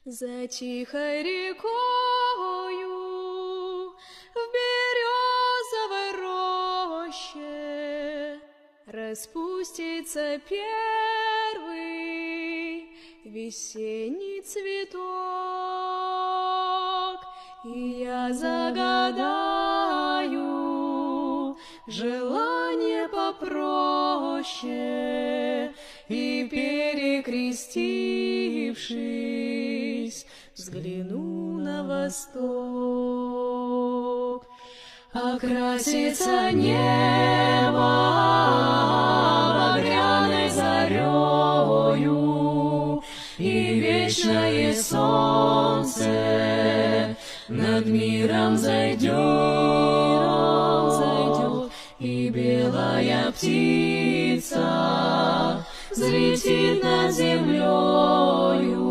За тихой рекою в березовой роще распустится первый весенний цветок, и я загадаю желание попроще, и, перекрестившись, взгляну на восток. Окрасится небо багряной зарею, и вечное солнце над миром зайдет, и белая птица взлетит над землею.